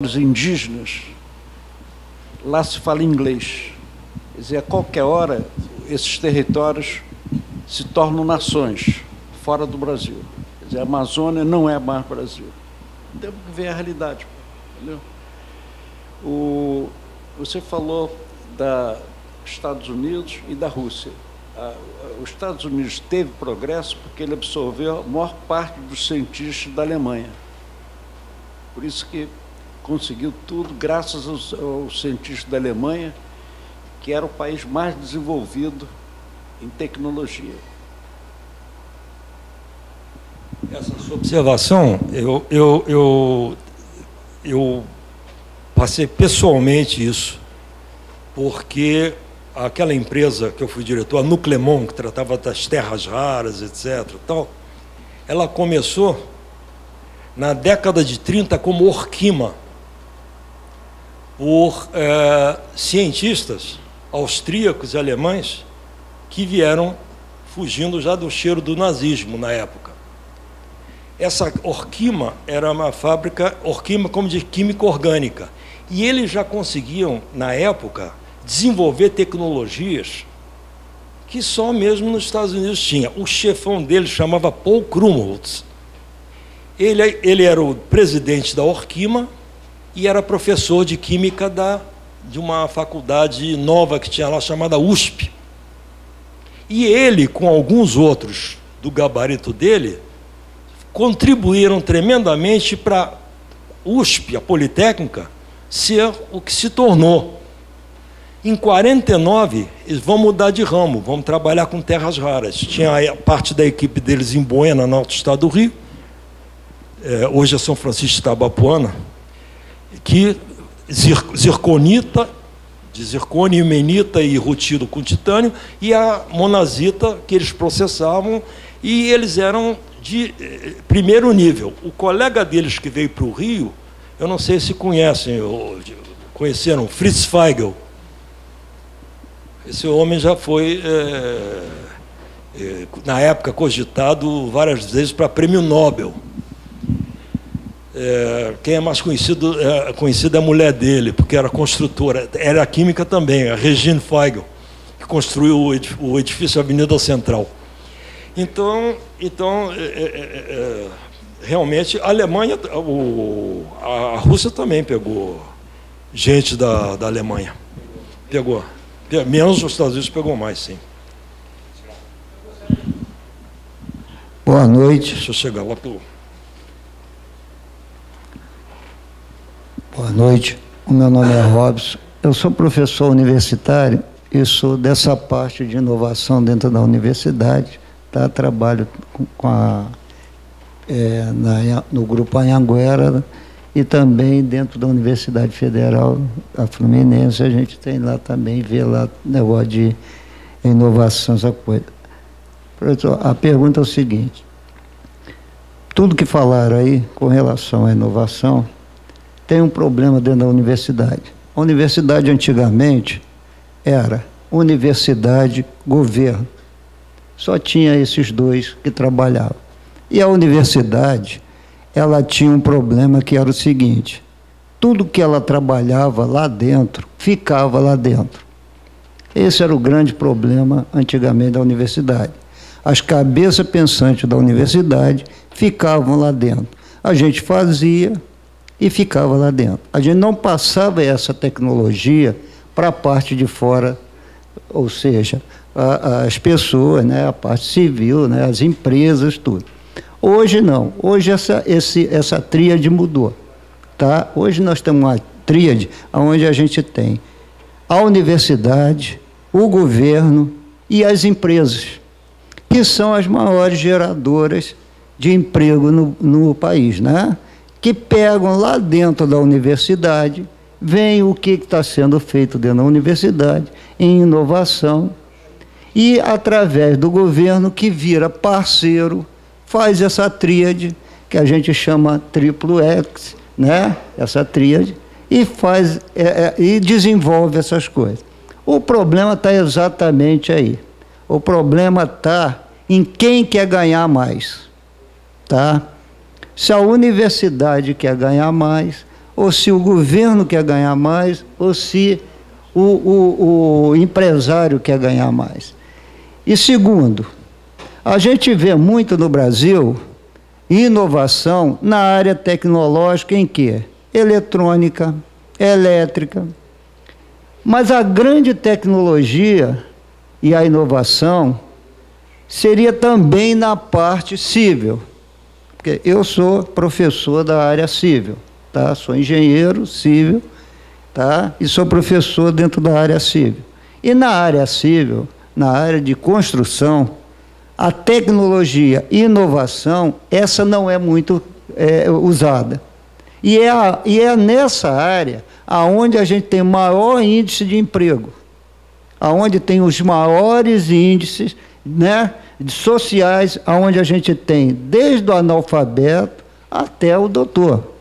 Os indígenas, lá se fala inglês. Quer dizer, a qualquer hora, esses territórios se tornam nações fora do Brasil. Quer dizer, a Amazônia não é mais Brasil. Temos que ver a realidade. Entendeu? Você falou dos Estados Unidos e da Rússia. Os Estados Unidos teve progresso porque ele absorveu a maior parte dos cientistas da Alemanha. Por isso que conseguiu tudo graças aos cientistas da Alemanha, que era o país mais desenvolvido em tecnologia. Essa sua observação, eu passei pessoalmente isso, porque aquela empresa que eu fui diretor, a Nuclemon, que tratava das terras raras, etc., tal, ela começou na década de 30 como Orquima, por cientistas austríacos e alemães que vieram fugindo já do cheiro do nazismo na época. Essa Orquima era uma fábrica, Orquima como de química orgânica, e eles já conseguiam, na época, desenvolver tecnologias que só mesmo nos Estados Unidos tinha. O chefão deles chamava Paul Krumholtz. Ele era o presidente da Orquima e era professor de química de uma faculdade nova que tinha lá, chamada USP. E ele, com alguns outros do gabarito dele, contribuíram tremendamente para a USP, a Politécnica, ser o que se tornou. Em 49, eles vão mudar de ramo, vão trabalhar com terras raras. Tinha a parte da equipe deles em Buena, no alto estado do Rio, hoje é São Francisco de Itabapoana, que zirconita, de zircônio, himenita e rutilo com titânio, e a monazita que eles processavam, e eles eram de primeiro nível. O colega deles que veio para o Rio, eu não sei se conheceram, Fritz Feigl. Esse homem já foi, na época, cogitado várias vezes para prêmio Nobel. Quem é mais conhecido é a mulher dele, porque era construtora, era química também, a Regine Feigl, que construiu o edifício Avenida Central. Então realmente, a Alemanha, a Rússia também pegou gente da Alemanha. Pegou. Menos os Estados Unidos pegou mais, sim. Boa noite. Deixa eu chegar lá para o... Boa noite, o meu nome é Robson, eu sou professor universitário e sou dessa parte de inovação dentro da universidade, tá? Trabalho no Grupo Anhanguera e também dentro da Universidade Federal da Fluminense, a gente tem lá também, vê lá negócio de inovação, essa coisa. Professor, a pergunta é o seguinte, tudo que falaram aí com relação à inovação, tem um problema dentro da universidade. A universidade, antigamente, era universidade, governo. Só tinha esses dois que trabalhavam. E a universidade, ela tinha um problema que era o seguinte, tudo que ela trabalhava lá dentro, ficava lá dentro. Esse era o grande problema, antigamente, da universidade. As cabeças pensantes da universidade ficavam lá dentro. A gente fazia e ficava lá dentro. A gente não passava essa tecnologia para a parte de fora, ou seja, as pessoas, né, a parte civil, né, as empresas, tudo. Hoje não. Hoje essa tríade mudou. Tá? Hoje nós temos uma tríade onde a gente tem a universidade, o governo e as empresas, que são as maiores geradoras de emprego no país, né? Que pegam lá dentro da universidade, veem o que está sendo feito dentro da universidade, em inovação, e através do governo que vira parceiro, faz essa tríade, que a gente chama triplo X, né? Essa tríade, e e desenvolve essas coisas. O problema está exatamente aí. O problema está em quem quer ganhar mais, tá? Se a universidade quer ganhar mais, ou se o governo quer ganhar mais, ou se o empresário quer ganhar mais. E segundo, a gente vê muito no Brasil inovação na área tecnológica em quê? Eletrônica, elétrica. Mas a grande tecnologia e a inovação seria também na parte civil. Porque eu sou professor da área civil, tá? Sou engenheiro civil, tá? E sou professor dentro da área civil. E na área civil, na área de construção, a tecnologia e inovação, essa não é muito usada. E é nessa área aonde a gente tem maior índice de emprego, aonde tem os maiores índices, né, sociais, aonde a gente tem desde o analfabeto até o doutor,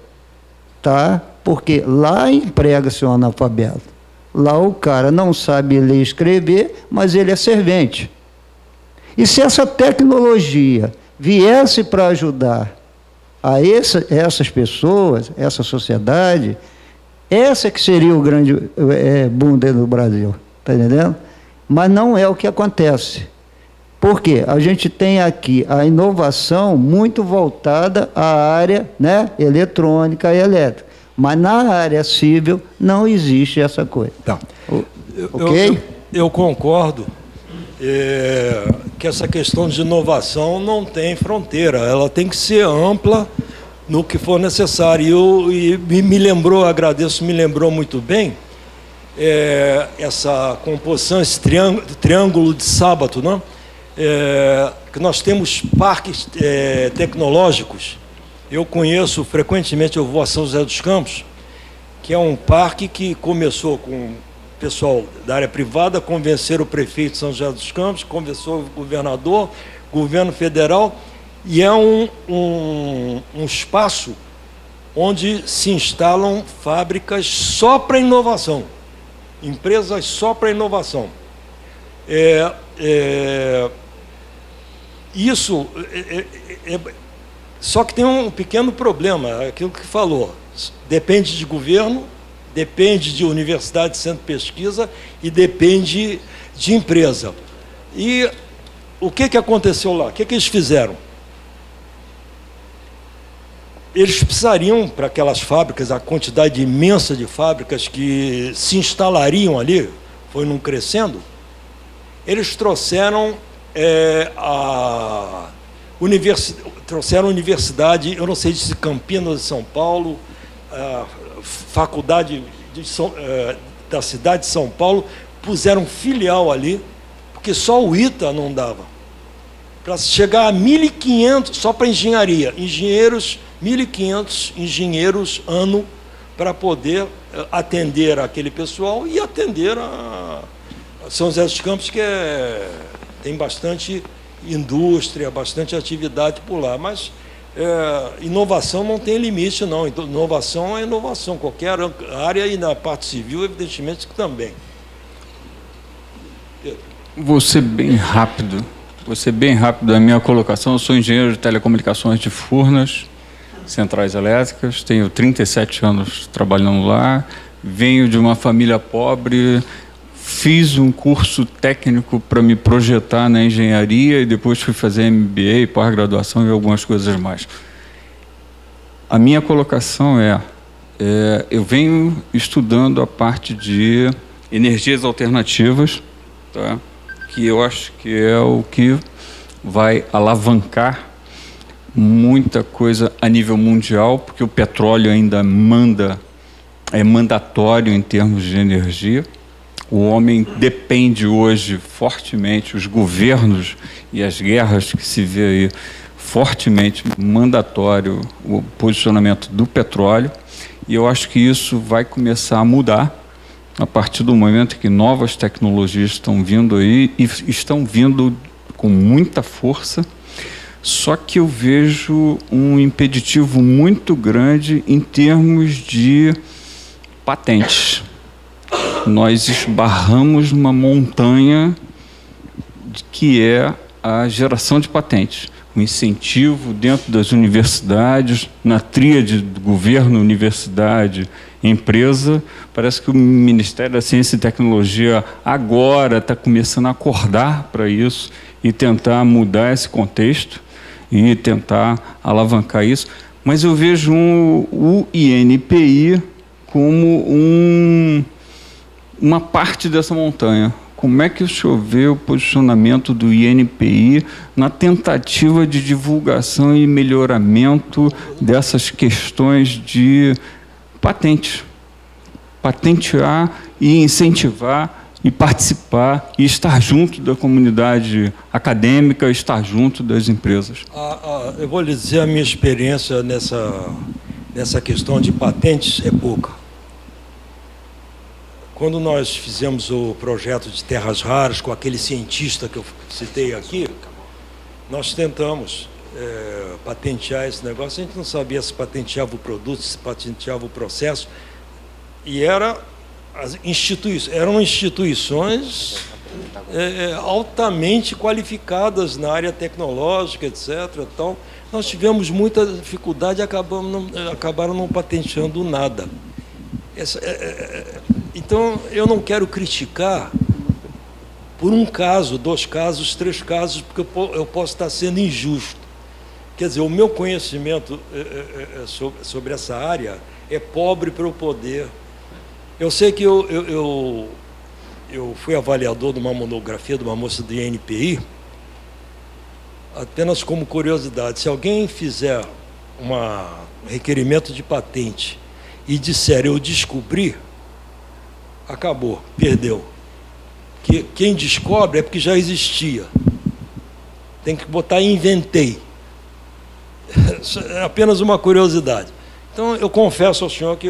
tá? Porque lá emprega-se o analfabeto. Lá o cara não sabe ler e escrever, mas ele é servente. E se essa tecnologia viesse para ajudar a essas pessoas, essa sociedade, essa que seria o grande boom dentro do Brasil, está entendendo? Mas não é o que acontece. Por quê? A gente tem aqui a inovação muito voltada à área, né, eletrônica e elétrica. Mas na área civil não existe essa coisa. Tá. Ok? Eu concordo que essa questão de inovação não tem fronteira. Ela tem que ser ampla no que for necessário. E me lembrou, agradeço, me lembrou muito bem essa composição, esse triângulo de sábado, não? Que nós temos parques tecnológicos. Eu conheço frequentemente, eu vou a São José dos Campos, que é um parque que começou com o pessoal da área privada, convenceram o prefeito de São José dos Campos, conversou o governador, governo federal, e é um espaço onde se instalam fábricas só para inovação, empresas só para inovação. Isso só que tem um pequeno problema, aquilo que falou, depende de governo, depende de universidade, centro de pesquisa e depende de empresa. E o que aconteceu lá? O que eles fizeram? Eles precisariam, para aquelas fábricas, a quantidade imensa de fábricas que se instalariam ali, foi num crescendo, eles trouxeram trouxeram a universidade, eu não sei se Campinas de São Paulo, a faculdade da cidade de São Paulo, puseram filial ali, porque só o ITA não dava. Para chegar a 1.500, só para engenharia, 1.500 engenheiros ano, para poder atender aquele pessoal e atender a São José dos Campos, que tem bastante indústria, bastante atividade por lá, mas inovação não tem limite, não. Inovação é inovação, qualquer área, e na parte civil, evidentemente, que também. Vou ser bem rápido a minha colocação. Eu sou engenheiro de telecomunicações de Furnas, centrais elétricas, tenho 37 anos trabalhando lá, venho de uma família pobre, fiz um curso técnico para me projetar na engenharia e depois fui fazer MBA, pós-graduação e algumas coisas mais. A minha colocação eu venho estudando a parte de energias alternativas, tá? Que eu acho que é o que vai alavancar muita coisa a nível mundial, porque o petróleo ainda é mandatório em termos de energia. O homem depende hoje fortemente, os governos e as guerras que se vê aí, fortemente mandatório o posicionamento do petróleo, e eu acho que isso vai começar a mudar a partir do momento que novas tecnologias estão vindo aí, e estão vindo com muita força, só que eu vejo um impeditivo muito grande em termos de patentes. Nós esbarramos numa montanha que é a geração de patentes. um incentivo dentro das universidades, na tríade do governo, universidade, empresa. Parece que o Ministério da Ciência e Tecnologia agora está começando a acordar para isso e tentar mudar esse contexto e tentar alavancar isso. Mas eu vejo o INPI como uma parte dessa montanha. Como é que o senhor vê o posicionamento do INPI na tentativa de divulgação e melhoramento dessas questões de patentes? Patentear e incentivar e participar e estar junto da comunidade acadêmica, estar junto das empresas. Eu vou lhe dizer, a minha experiência nessa questão de patentes é pouca. Quando nós fizemos o projeto de terras raras com aquele cientista que eu citei aqui, nós tentamos patentear esse negócio. A gente não sabia se patenteava o produto, se patenteava o processo. E eram instituições altamente qualificadas na área tecnológica, etc. Então, nós tivemos muita dificuldade e acabaram não patenteando nada. Então, eu não quero criticar por um caso, 2 casos, 3 casos, porque eu posso estar sendo injusto. Quer dizer, o meu conhecimento sobre essa área é pobre para eu poder. Eu sei que eu fui avaliador de uma monografia de uma moça do INPI, apenas como curiosidade. Se alguém fizer um requerimento de patente e disser eu descobri, acabou, perdeu. Quem descobre é porque já existia. Tem que botar inventei. É apenas uma curiosidade. Então, eu confesso ao senhor que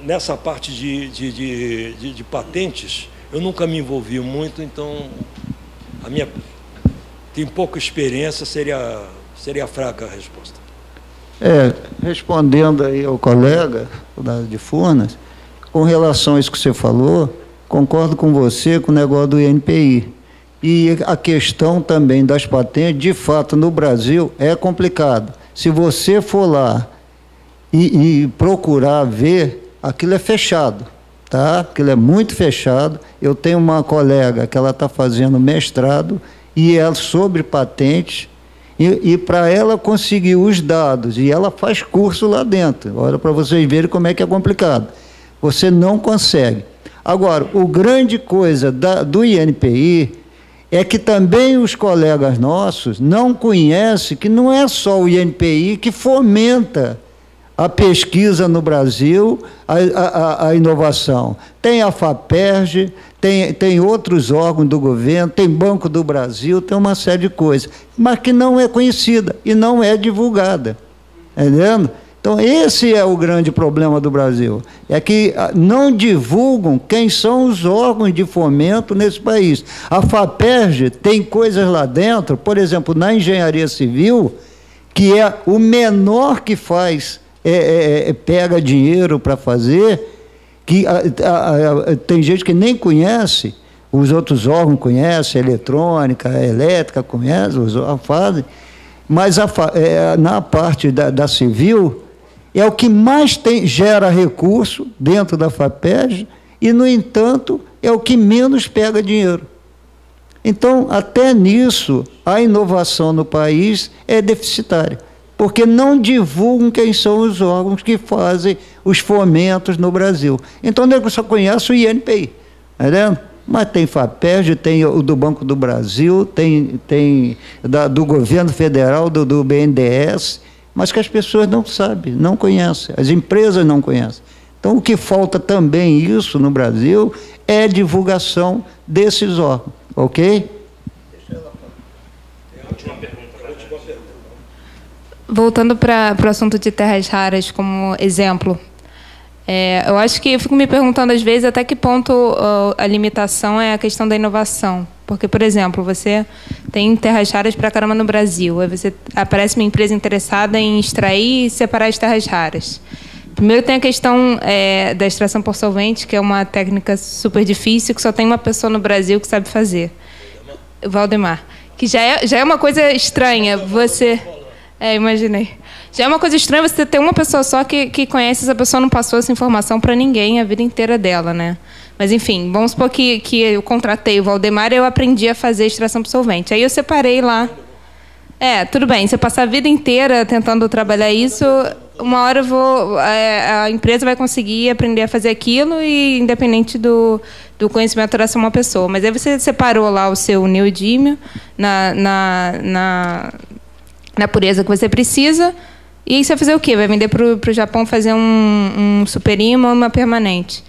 nessa parte de patentes, eu nunca me envolvi muito, então tem pouca experiência, seria fraca a resposta. Respondendo aí ao colega de Furnas, com relação a isso que você falou, concordo com você com o negócio do INPI. E a questão também das patentes, de fato, no Brasil, é complicado. Se você for lá e procurar ver, aquilo é fechado, tá? Aquilo é muito fechado. Eu tenho uma colega que ela está fazendo mestrado e é sobre patentes, e para ela conseguir os dados, e ela faz curso lá dentro, olha para vocês verem como é que é complicado. Você não consegue. Agora, o grande coisa do INPI é que também os colegas nossos não conhecem que não é só o INPI que fomenta a pesquisa no Brasil, a inovação. Tem a FAPERJ, tem outros órgãos do governo, tem Banco do Brasil, tem uma série de coisas, mas que não é conhecida e não é divulgada. Entendendo? Então, esse é o grande problema do Brasil, é que não divulgam quem são os órgãos de fomento nesse país. A FAPERJ tem coisas lá dentro, por exemplo, na engenharia civil, que é o menor que faz, pega dinheiro para fazer, que tem gente que nem conhece, os outros órgãos conhecem, eletrônica, elétrica, conhece, os órgãos fazem, mas na parte da civil, é o que mais gera recurso dentro da FAPERJ e, no entanto, é o que menos pega dinheiro. Então, até nisso, a inovação no país é deficitária, porque não divulgam quem são os órgãos que fazem os fomentos no Brasil. Então, o nego só conhece o INPI, tá vendo? Mas tem FAPERJ, tem o do Banco do Brasil, tem do governo federal, do BNDES, mas que as pessoas não sabem, não conhecem, as empresas não conhecem. Então, o que falta também isso no Brasil é divulgação desses órgãos, ok? Voltando para o assunto de terras raras como exemplo, eu acho que eu fico me perguntando às vezes até que ponto a limitação é a questão da inovação. Porque, por exemplo, você tem terras raras para caramba no Brasil, aí aparece uma empresa interessada em extrair e separar as terras raras. Primeiro tem a questão da extração por solvente, que é uma técnica super difícil, que só tem uma pessoa no Brasil que sabe fazer. Valdemar. Que já é uma coisa estranha. Você... imaginei. Já é uma coisa estranha você ter uma pessoa só que conhece, essa pessoa não passou essa informação para ninguém a vida inteira dela, né? Mas, enfim, vamos supor que eu contratei o Valdemar e eu aprendi a fazer extração por solvente. Aí eu separei lá. Tudo bem, se eu passar a vida inteira tentando trabalhar isso, uma hora a empresa vai conseguir aprender a fazer aquilo, e independente do conhecimento era ser uma pessoa. Mas aí você separou lá o seu neodímio na pureza que você precisa, e aí você vai fazer o quê? Vai vender para o Japão fazer um superímã ou uma permanente.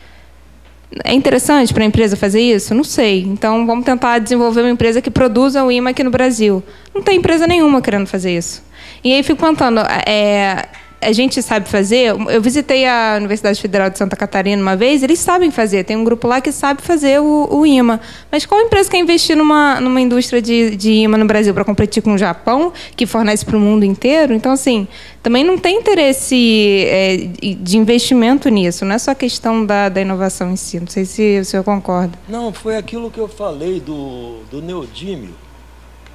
É interessante para a empresa fazer isso? Não sei. Então, vamos tentar desenvolver uma empresa que produza o imã aqui no Brasil. Não tem empresa nenhuma querendo fazer isso. E aí, fico pensando, a gente sabe fazer? Eu visitei a Universidade Federal de Santa Catarina uma vez, eles sabem fazer. Tem um grupo lá que sabe fazer o imã. Mas qual empresa quer investir numa indústria de imã no Brasil para competir com o Japão, que fornece para o mundo inteiro? Então, assim, também não tem interesse de investimento nisso. Não é só a questão da inovação em si. Não sei se o senhor concorda. Não, foi aquilo que eu falei do neodímio.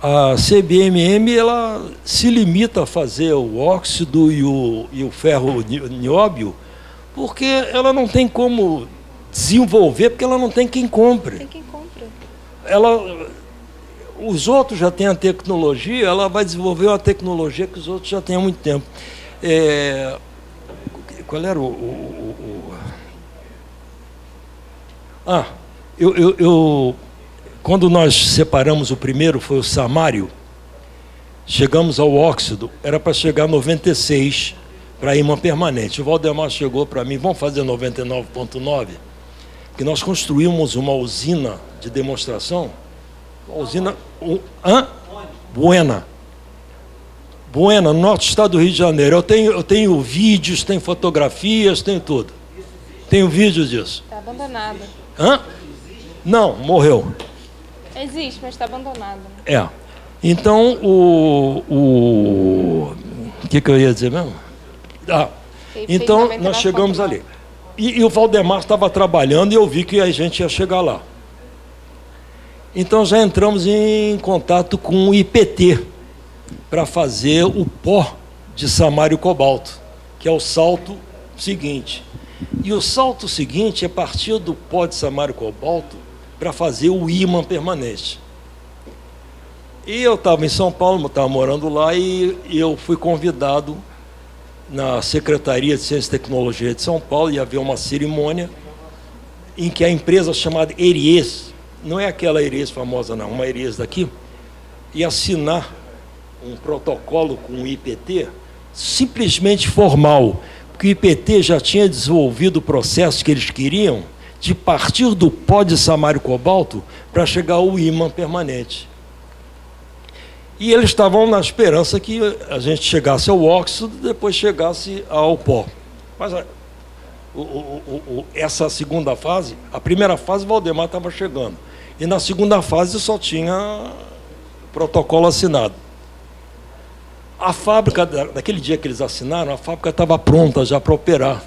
A CBMM ela se limita a fazer o óxido e o ferro nióbio, porque ela não tem como desenvolver, porque ela não tem quem compre. Tem quem compra. Os outros já têm a tecnologia, ela vai desenvolver uma tecnologia que os outros já têm há muito tempo. Qual era quando nós separamos o primeiro, foi o Samário, chegamos ao óxido, era para chegar a 96 para imã permanente. O Valdemar chegou para mim, vamos fazer 99,9, que nós construímos uma usina de demonstração, uma usina... Buena, no norte do estado do Rio de Janeiro. Eu tenho vídeos, tenho fotografias, tenho tudo. Tenho vídeos disso. Está abandonado. Não, morreu. Existe, mas está abandonado. Então, o que eu ia dizer mesmo? Então, nós chegamos ali. E o Valdemar estava trabalhando e eu vi que a gente ia chegar lá. Então, já entramos em contato com o IPT para fazer o pó de samário cobalto, que é o salto seguinte. E o salto seguinte é partir do pó de samário cobalto para fazer o ímã permanente. E eu estava em São Paulo, estava morando lá, e eu fui convidado na Secretaria de Ciência e Tecnologia de São Paulo, ia haver uma cerimônia em que a empresa chamada Eriez, não é aquela Eriez famosa não, uma Eriez daqui, ia assinar um protocolo com o IPT, simplesmente formal, porque o IPT já tinha desenvolvido o processo que eles queriam, de partir do pó de samário cobalto para chegar ao ímã permanente. E eles estavam na esperança que a gente chegasse ao óxido e depois chegasse ao pó. Mas essa segunda fase, a primeira fase o Valdemar estava chegando. E na segunda fase só tinha protocolo assinado. A fábrica, daquele dia que eles assinaram, a fábrica estava pronta já para operar.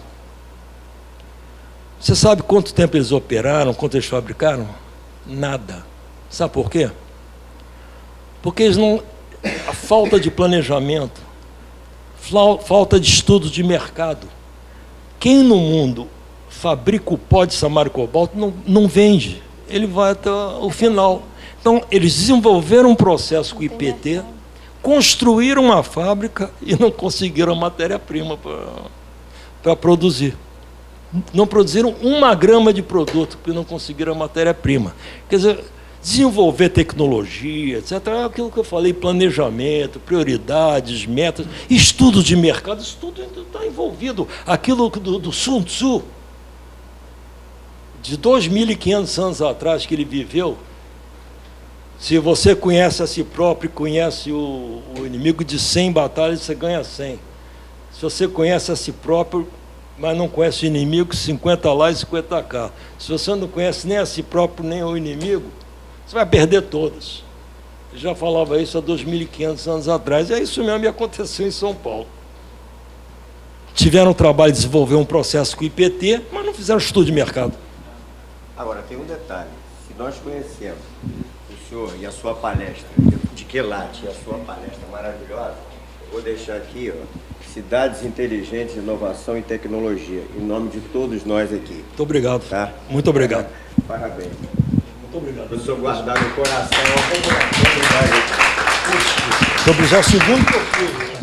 Você sabe quanto tempo eles operaram, quanto eles fabricaram? Nada. Sabe por quê? Porque eles não... A falta de planejamento, falta de estudo de mercado. Quem no mundo fabrica o pó de samário cobalto não vende. Ele vai até o final. Então, eles desenvolveram um processo com o IPT, construíram uma fábrica e não conseguiram a matéria-prima para produzir. Não produziram 1 grama de produto, porque não conseguiram a matéria-prima. Quer dizer, desenvolver tecnologia, etc., é aquilo que eu falei, planejamento, prioridades, metas, estudo de mercado, isso tudo está envolvido. Aquilo do Sun Tzu, de 2.500 anos atrás que ele viveu, se você conhece a si próprio e conhece o inimigo, de 100 batalhas, você ganha 100. Se você conhece a si próprio, mas não conhece o inimigo, 50 lá e 50 cá. Se você não conhece nem a si próprio, nem o inimigo, você vai perder todas. Eu já falava isso há 2.500 anos atrás, e é isso mesmo que aconteceu em São Paulo. Tiveram o trabalho de desenvolver um processo com o IPT, mas não fizeram estudo de mercado. Agora, tem um detalhe. Se nós conhecemos o professor, e a sua palestra, de Quelate, e a sua palestra maravilhosa, eu vou deixar aqui, ó, Cidades Inteligentes, Inovação e Tecnologia, em nome de todos nós aqui. Muito obrigado. Tá? Muito obrigado. Parabéns. Muito obrigado. Professor, guardar no coração. Sobre já o segundo que eu fiz.